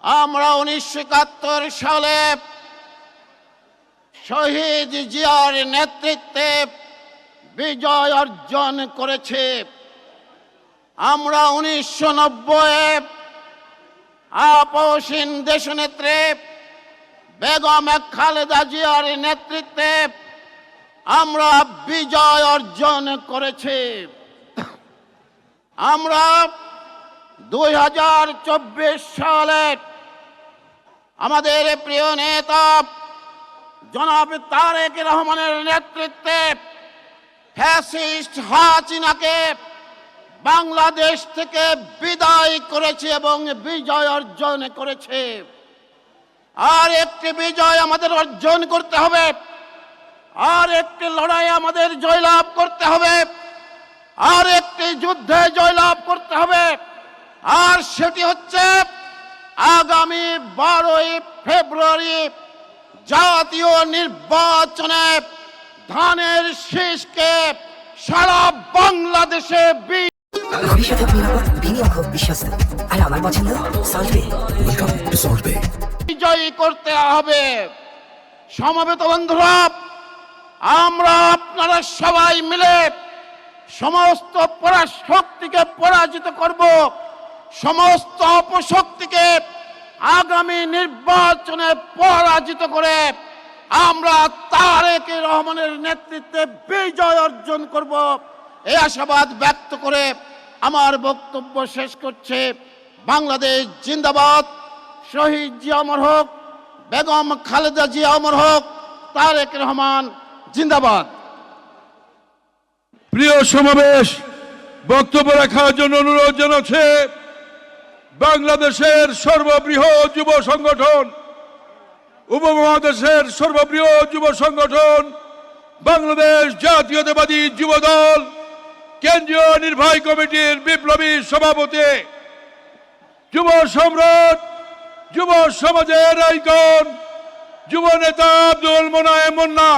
আমরা 1971 সালে শহীদ জিয়ার নেতৃত্বে বিজয় অর্জন করেছে। আমরা 1990-এ আপসহীন দেশনেত্রী বেগম খালেদা জিয়ার নেতৃত্বে আমরা বিজয় অর্জন করেছি। আমরা 2024 সালে আমাদের প্রিয় নেতা জনাব তারেক রহমানের নেতৃত্বে ফ্যাসিস্ট হাসিনাকে বাংলাদেশ থেকে বিদায় করেছে এবং বিজয় অর্জন করেছে। আর একটি বিজয় আমাদের অর্জন করতে হবে, আর একটি লড়াই আমাদের জয়লাভ করতে হবে, আর একটি যুদ্ধে জয়লাভ করতে হবে। আর সেটি হচ্ছে আগামী 12ই ফেব্রুয়ারি জাতীয় নির্বাচনে ধানের শীষকে সারা বাংলাদেশে ভবিষ্যতের নিরাপদ বিনিয়োগ হোক বিশ্বস্ত। আর আমার পছন্দ সল্টবে। Welcome to সল্টবে। বিজয়ী করতে হবে। সমবেত বন্ধুরা, আমরা আপনারা সবাই মিলে সমস্ত পরাশক্তিকে পরাজিত করব, সমস্ত অপশক্তিকে আগামী নির্বাচনে পরাজিত করে আমরা তারেক রহমানের নেতৃত্বে বিজয় অর্জন করব, এই আশাবাদ ব্যক্ত করে আমার বক্তব্য শেষ করছে। বাংলাদেশ জিন্দাবাদ, শহীদ জিয়া অমর হোক, বেগম খালেদা জিয়া অমর হোক, তারেক রহমান জিন্দাবাদ। প্রিয় সমাবেশ, বক্তব্য রাখার জন্য অনুরোধ জানাচ্ছে বাংলাদেশের সর্ববৃহৎ যুব সংগঠন, উপমহাদেশের সর্ববৃহৎ যুব সংগঠন বাংলাদেশ জাতীয়তাবাদী যুব দল কেন্দ্রীয় নির্বাহী কমিটির বিপ্লবী সভাপতি, যুব সম্রাট, যুব সমাজের আইকন, যুব নেতা আব্দুল মোনায়েম মুন্না।